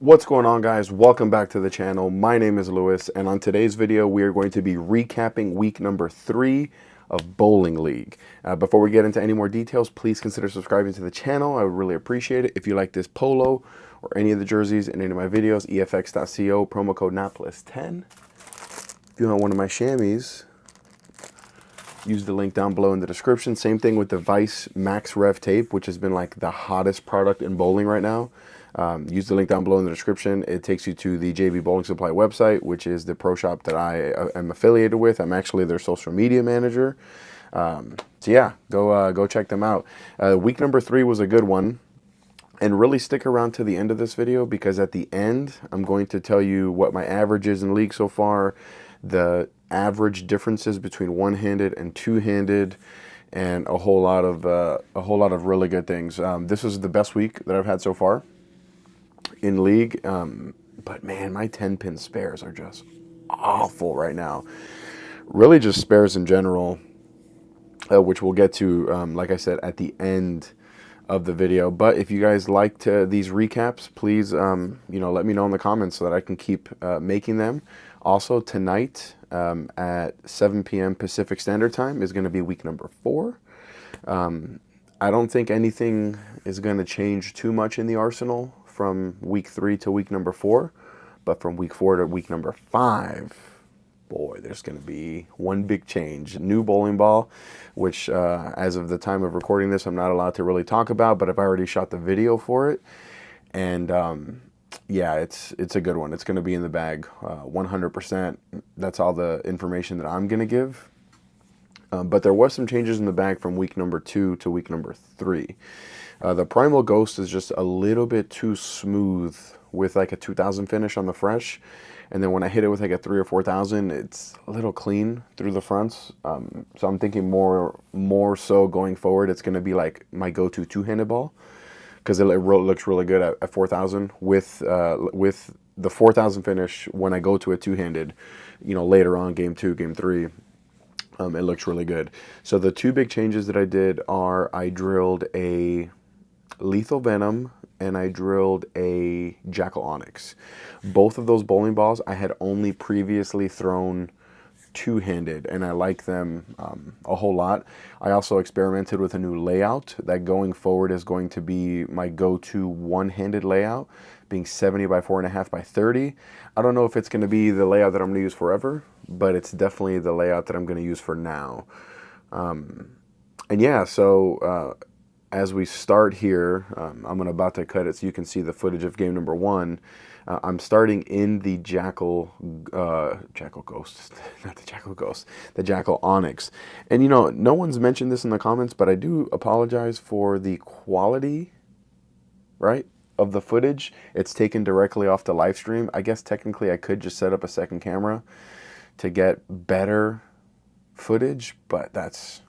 What's going on, guys? Welcome back to the channel. My name is Lewis, and on today's video we are going to be recapping week number 3 of Bowling League. Before we get into any more details, please consider subscribing to the channel. I would really appreciate it. If you like this polo or any of the jerseys in any of my videos, efx.co, promo code Napoles10. If you want one of my chamois, use the link down below in the description. Same thing with the Vice Max Rev tape, which has been like the hottest product in bowling right now. Use the link down below in the description. It takes you to the JB Bowling Supply website, which is the pro shop that I am affiliated with. I'm actually their social media manager. So yeah, go check them out. Week number 3 was a good one. And really stick around to the end of this video, because at the end, I'm going to tell you what my average is in league so far, the average differences between one-handed and two-handed, and a whole lot of really good things. This is the best week that I've had so far in league, but man, my 10-pin spares are just awful right now. Really just spares in general, which we'll get to, like I said, at the end of the video. But if you guys liked these recaps, please let me know in the comments so that I can keep making them. Also tonight at 7 p.m. Pacific Standard Time is going to be week number 4. I don't think anything is going to change too much in the arsenal from week 3 to week number 4, but from week 4 to week number 5, boy, there's going to be one big change. New bowling ball, which as of the time of recording this, I'm not allowed to really talk about, but I've already shot the video for it. And yeah, it's a good one. It's going to be in the bag 100%. That's all the information that I'm going to give. But there was some changes in the bag from week number 2 to week number 3. The Primal Ghost is just a little bit too smooth with like a 2000 finish on the fresh. And then when I hit it with like a 3,000 or 4,000, it's a little clean through the fronts. So I'm thinking more so going forward, it's going to be like my go-to two-handed ball, because it looks really good at 4,000 with the 4,000 finish. When I go to a two-handed, later on, game 2, game 3, it looks really good. So the two big changes that I did are I drilled a Lethal Venom and I drilled a Jackal Onyx. Both of those bowling balls I had only previously thrown two-handed, and I like them a whole lot. I also experimented with a new layout that going forward is going to be my go-to one-handed layout, being 70 by 4.5 by 30. I don't know if it's going to be the layout that I'm going to use forever, but it's definitely the layout that I'm going to use for now. And yeah, so as we start here, I'm about to cut it so you can see the footage of game number 1. I'm starting in the Jackal Ghost, not the Jackal Ghost, the Jackal Onyx. And no one's mentioned this in the comments, but I do apologize for the quality, right, of the footage. It's taken directly off the live stream. I guess technically I could just set up a second camera to get better footage, but that's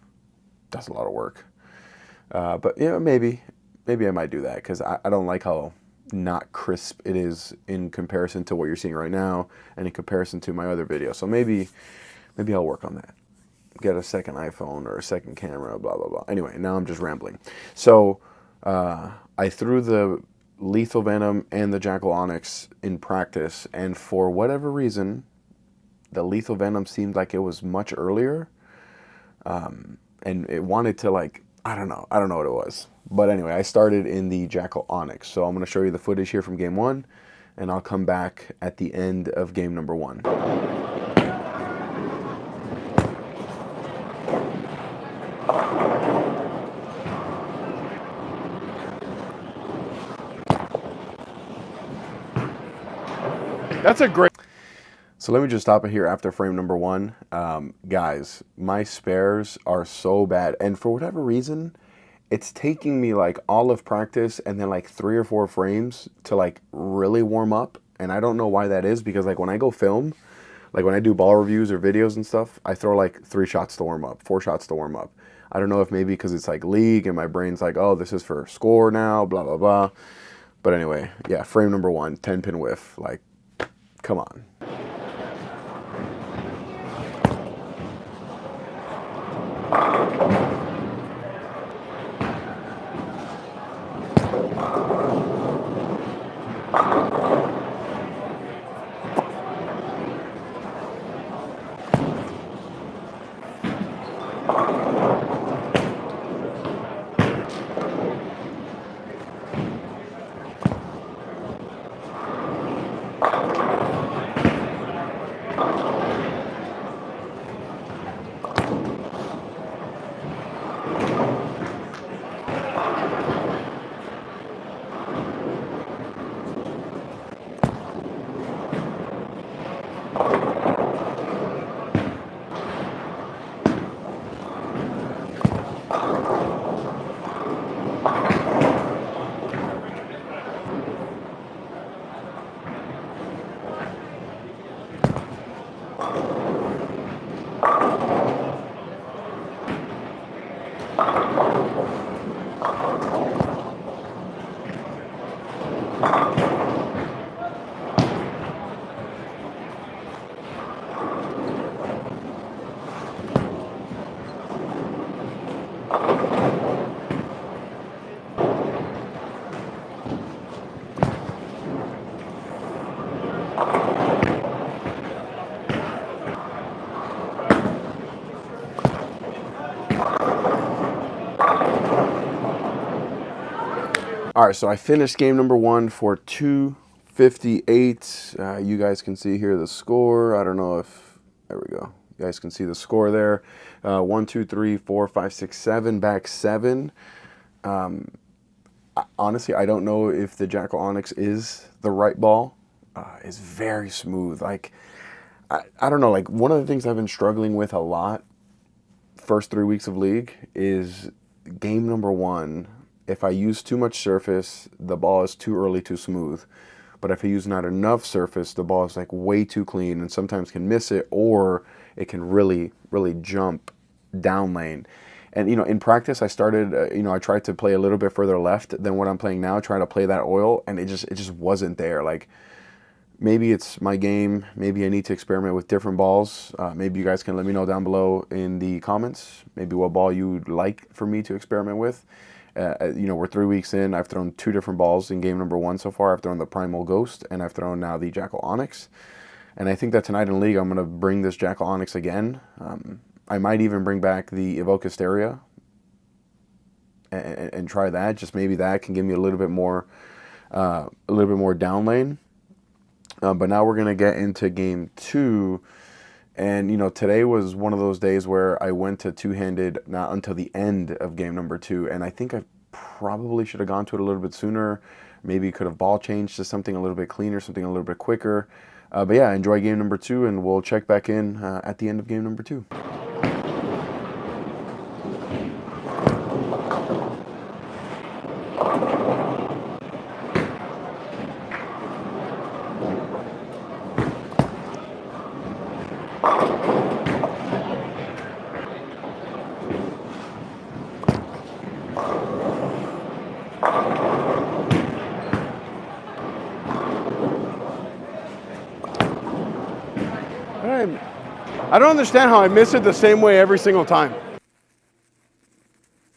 a lot of work. But maybe I might do that, because I don't like how not crisp it is in comparison to what you're seeing right now and in comparison to my other videos. So maybe I'll work on that. Get a second iPhone or a second camera, blah, blah, blah. Anyway, now I'm just rambling. So I threw the Lethal Venom and the Jackal Onyx in practice, and for whatever reason, the Lethal Venom seemed like it was much earlier, and it wanted to, like, I don't know what it was. But anyway, I started in the Jackal Onyx. So I'm going to show you the footage here from game 1, and I'll come back at the end of game number 1. That's a great... So let me just stop it here after frame number 1. Guys, my spares are so bad. And for whatever reason, it's taking me like all of practice and then like 3 or 4 frames to like really warm up. And I don't know why that is, because like when I go film, like when I do ball reviews or videos and stuff, I throw like 3 shots to warm up, 4 shots to warm up. I don't know if maybe because it's like league and my brain's like, oh, this is for score now, blah, blah, blah. But anyway, yeah, frame number 1, 10-pin whiff. Like, come on. All right, so I finished game number 1 for 258. You guys can see here the score. I don't know if, there we go. You guys can see the score there. 1, 2, 3, 4, 5, 6, 7, back 7. Honestly, I don't know if the Jackal Onyx is the right ball. It's very smooth. Like, I don't know, like one of the things I've been struggling with a lot first 3 weeks of league is game number 1. If I use too much surface, the ball is too early, too smooth. But if I use not enough surface, the ball is like way too clean and sometimes can miss it, or it can really, really jump down lane. And, you know, in practice, I started, I tried to play a little bit further left than what I'm playing now, trying to play that oil, and it just wasn't there. Like, maybe it's my game. Maybe I need to experiment with different balls. Maybe you guys can let me know down below in the comments, maybe what ball you'd like for me to experiment with. We're 3 weeks in. I've thrown 2 different balls in game number 1 so far. I've thrown the Primal Ghost, and I've thrown now the Jackal Onyx. And I think that tonight in League, I'm going to bring this Jackal Onyx again. I might even bring back the Evoke Hysteria and try that. Just maybe that can give me a little bit more down lane. But now we're going to get into game 2. And, today was one of those days where I went to two-handed not until the end of game number 2. And I think I probably should have gone to it a little bit sooner. Maybe could have ball changed to something a little bit cleaner, something a little bit quicker. But yeah, enjoy game number 2, and we'll check back in at the end of game number 2. I don't understand how I miss it the same way every single time.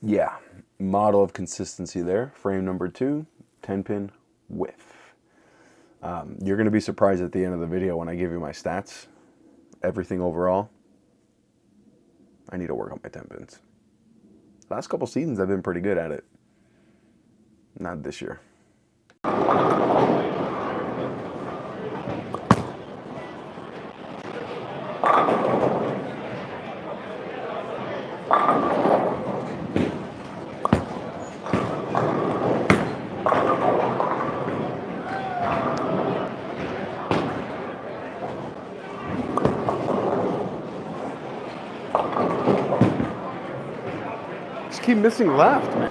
Yeah, model of consistency there. Frame number 2, 10-pin whiff. You're going to be surprised at the end of the video when I give you my stats. Everything overall. I need to work on my 10 pins. Last couple seasons I've been pretty good at it. Not this year. Just keep missing left, man.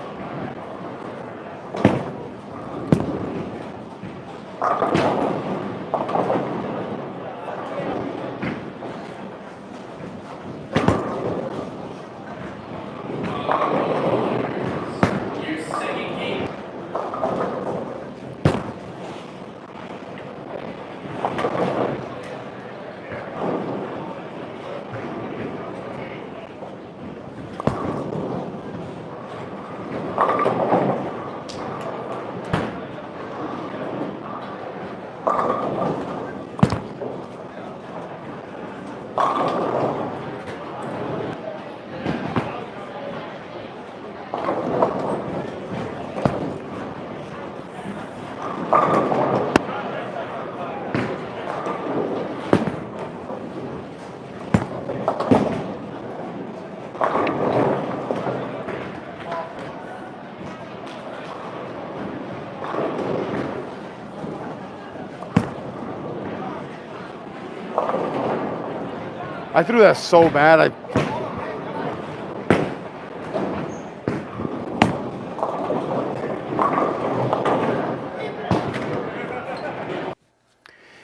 I threw that so bad.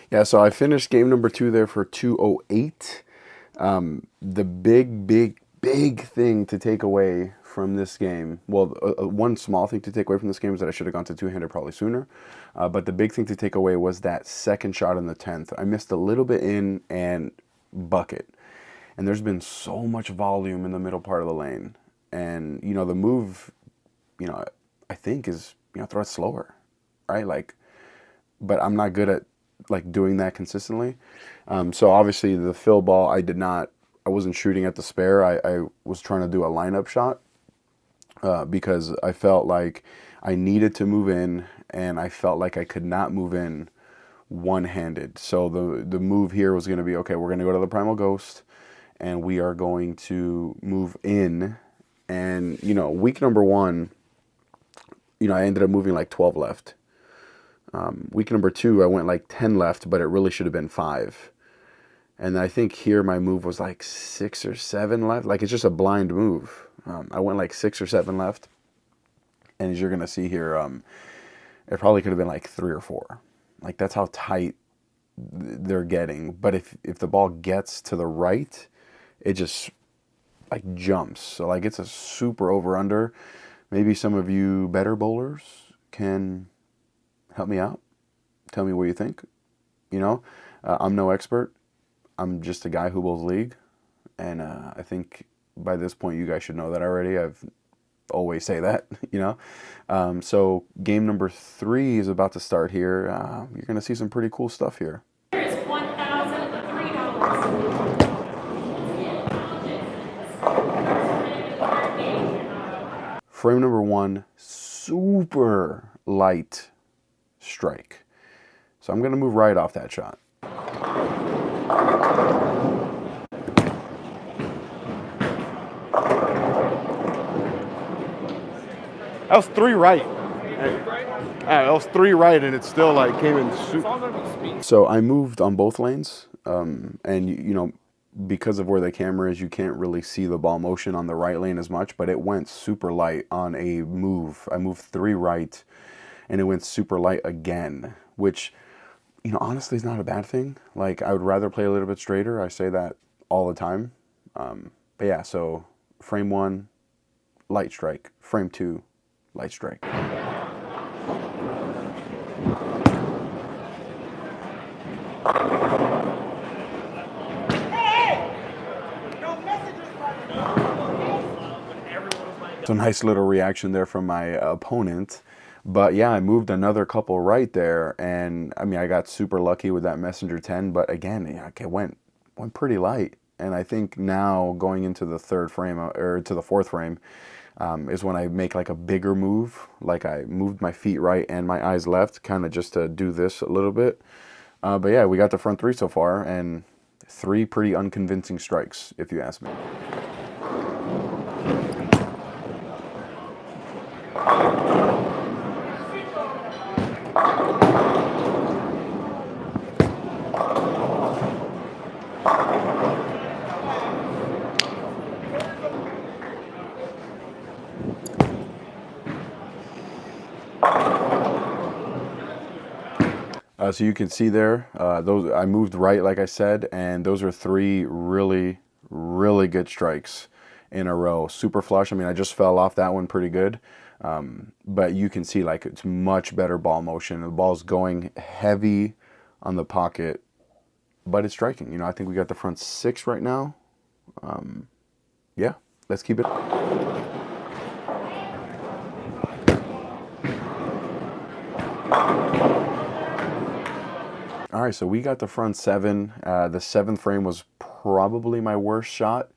Yeah, so I finished game number 2 there for 208. The big thing to take away from this game, well, one small thing to take away from this game is that I should have gone to two-handed probably sooner. But the big thing to take away was that second shot in the 10th. I missed a little bit in and bucket. And there's been so much volume in the middle part of the lane. And, the move, I think is, throw it slower, right? Like, but I'm not good at, like, doing that consistently. So obviously the fill ball, I wasn't shooting at the spare. I was trying to do a lineup shot. because I felt like I needed to move in, and I felt like I could not move in one-handed. So the move here was going to be, okay, we're going to go to the Primal Ghost, and we are going to move in. And, you know, week number one, you know, I ended up moving like 12 left. Week number two, I went like 10 left, but it really should have been 5. And I think here my move was like 6 or 7 left. Like, it's just a blind move. I went like 6 or 7 left. And as you're going to see here, it probably could have been like 3 or 4. Like, that's how tight they're getting. But if the ball gets to the right, it just like jumps. So like, it's a super over under. Maybe some of you better bowlers can help me out. Tell me what you think. You know, I'm no expert. I'm just a guy who bowls league. And I think by this point, you guys should know that already. I've always say that, you know. So game number 3 is about to start here. You're going to see some pretty cool stuff here. Here's $1,003. Frame number 1, super light strike. So I'm going to move right off that shot. That was 3 right. That was 3 right, and it still like came in super. So I moved on both lanes, and you know, because of where the camera is, you can't really see the ball motion on the right lane as much, but it went super light on a move. I moved 3 right, and it went super light again, which, you know, honestly is not a bad thing. Like, I would rather play a little bit straighter. I say that all the time. But yeah, so frame 1, light strike. Frame 2, light strike. So nice little reaction there from my opponent. But yeah, I moved another couple right there, and I mean, I got super lucky with that messenger 10, but again, it went pretty light. And I think now going into the 3rd frame, or to the 4th frame, is when I make like a bigger move. Like, I moved my feet right and my eyes left, kind of just to do this a little bit. But yeah, we got the front 3 so far, and 3 pretty unconvincing strikes, if you ask me. So you can see there, those I moved right, like I said, and those are 3 really, really good strikes in a row. Super flush. I mean, I just fell off that one pretty good, but you can see like it's much better ball motion. The ball's going heavy on the pocket, but it's striking. You know, I think we got the front 6 right now. Yeah, let's keep it. All right, so we got the front 7. The 7th frame was probably my worst shot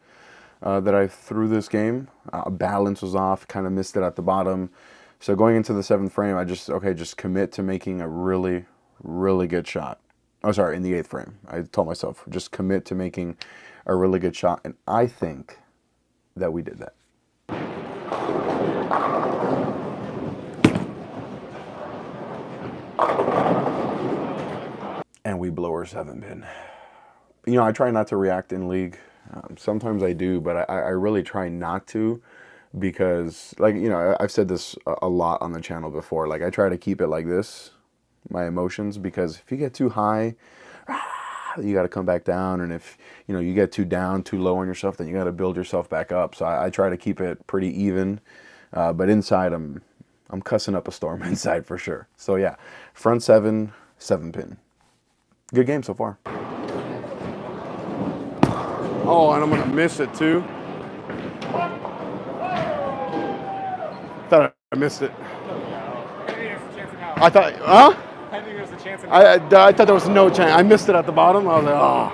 that I threw this game. Balance was off, kind of missed it at the bottom. So going into the 7th frame, I just commit to making a really, really good shot. Oh, sorry, in the 8th frame. I told myself, just commit to making a really good shot. And I think that we did that. And we blow our 7-pin. You know, I try not to react in league. Sometimes I do, but I really try not to, because, like, you know, I've said this a lot on the channel before. Like, I try to keep it like this, my emotions, because if you get too high, you got to come back down. And if, you know, you get too down, too low on yourself, then you got to build yourself back up. So I try to keep it pretty even. But inside, I'm cussing up a storm inside for sure. So yeah, front 7, 7-pin. Good game so far. Oh, and I'm gonna miss it too. Thought I missed it. I thought, huh? I think there's a chance. I thought there was no chance. I missed it at the bottom. I was like, oh.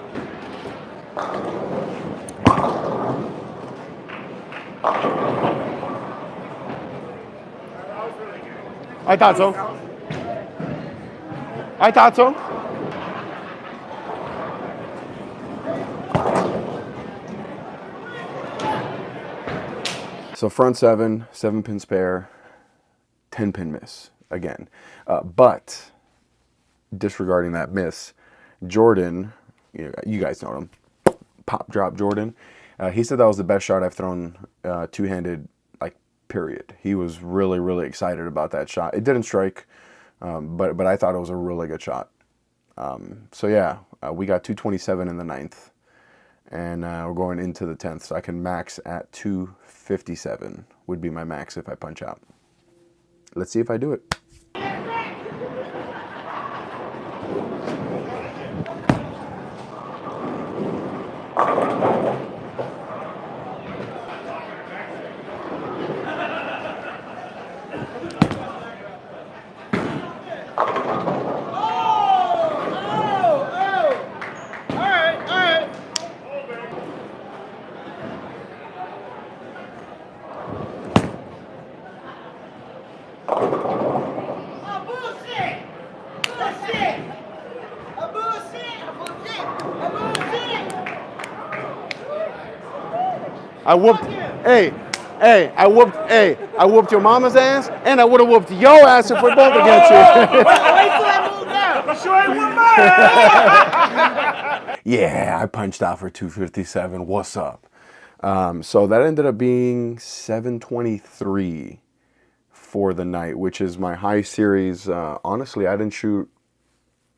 I thought so. I thought so. So front 7, 7-pin spare, 10-pin miss again. But disregarding that miss, Jordan, you guys know him, Pop Drop Jordan. He said that was the best shot I've thrown two-handed, like, period. He was really, really excited about that shot. It didn't strike, but I thought it was a really good shot. So yeah, we got 227 in the 9th, and we're going into the 10th. So I can max at 257 would be my max if I punch out. Let's see if I do it. I whooped, I whooped your mama's ass, and I would have whooped your ass if we're both against you. Wait till I move down. You sure ain't with mine? Yeah, I punched out for 257. What's up? So that ended up being 723 for the night, which is my high series. Honestly, I didn't shoot.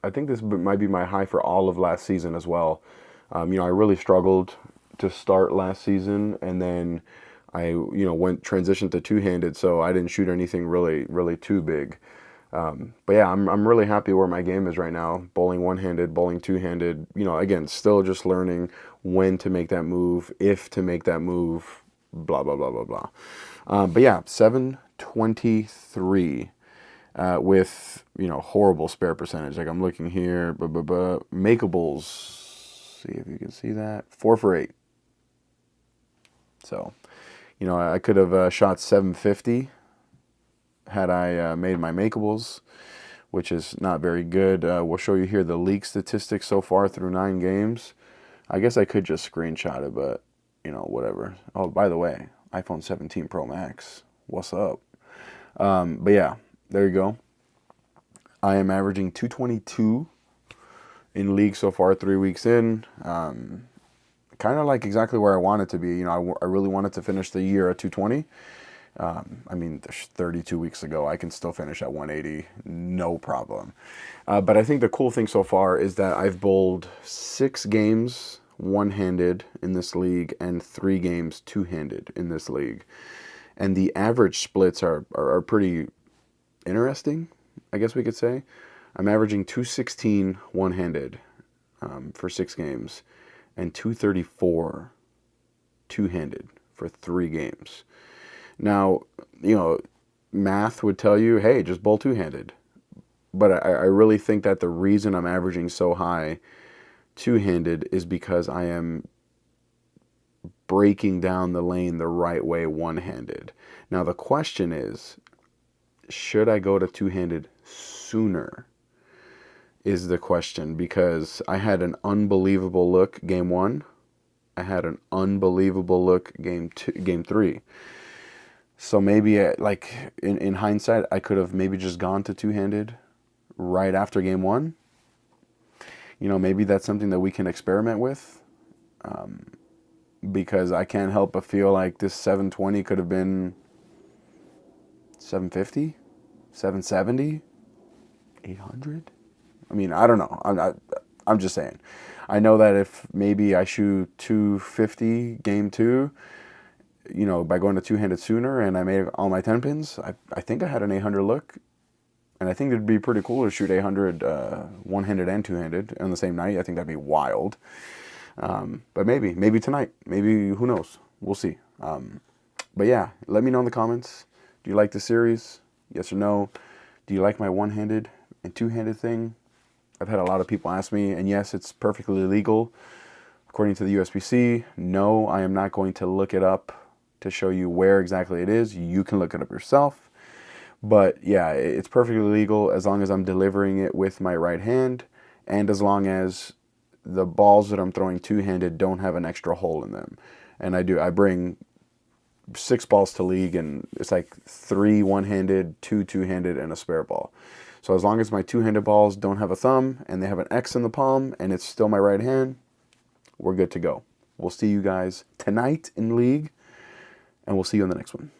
I think this might be my high for all of last season as well. I really struggled to start last season, and then I transitioned to two-handed, so I didn't shoot anything really too big. But yeah, I'm really happy where my game is right now. Bowling one-handed, bowling two-handed. Again, still just learning when to make that move, if to make that move, blah blah blah blah blah. But yeah, 723 with horrible spare percentage. Like I'm looking here, makeables. See if you can see that. 4 for 8. So, I could have shot 750 had I made my makeables, which is not very good. We'll show you here the league statistics so far through 9 games. I guess I could just screenshot it, but, whatever. Oh, by the way, iPhone 17 Pro Max. What's up? But yeah, there you go. I am averaging 222 in league so far, 3 weeks in. Kind of like exactly where I want it to be. I really wanted to finish the year at 220. I mean, 32 weeks ago, I can still finish at 180, no problem. But I think the cool thing so far is that I've bowled 6 games one-handed in this league and 3 games two-handed in this league. And the average splits are pretty interesting, I guess we could say. I'm averaging 216 one-handed for 6 games and 234 two-handed for 3 games. Now, math would tell you, hey, just bowl two-handed. But I really think that the reason I'm averaging so high two-handed is because I am breaking down the lane the right way one-handed. Now, the question is, should I go to two-handed sooner? Is the question, because I had an unbelievable look game 1. I had an unbelievable look game 3. So maybe in hindsight, I could have maybe just gone to two-handed right after game 1. Maybe that's something that we can experiment with, because I can't help but feel like this 720 could have been 750, 770, 800. I mean, I don't know. I'm just saying. I know that if maybe I shoot 250 game 2, by going to two-handed sooner and I made all my 10 pins, I think I had an 800 look. And I think it'd be pretty cool to shoot 800 one-handed and two-handed on the same night. I think that'd be wild. But maybe tonight. Maybe, who knows? We'll see. But yeah, let me know in the comments. Do you like the series? Yes or no? Do you like my one-handed and two-handed thing? I've had a lot of people ask me, and yes, it's perfectly legal according to the USPC. No, I am not going to look it up to show you where exactly it is. You can look it up yourself. But yeah, it's perfectly legal as long as I'm delivering it with my right hand, and as long as the balls that I'm throwing two-handed don't have an extra hole in them. And I bring 6 balls to league, and it's like 3 one-handed, 2 two-handed, and a spare ball. So as long as my two-handed balls don't have a thumb and they have an X in the palm and it's still my right hand, we're good to go. We'll see you guys tonight in league, and we'll see you in the next one.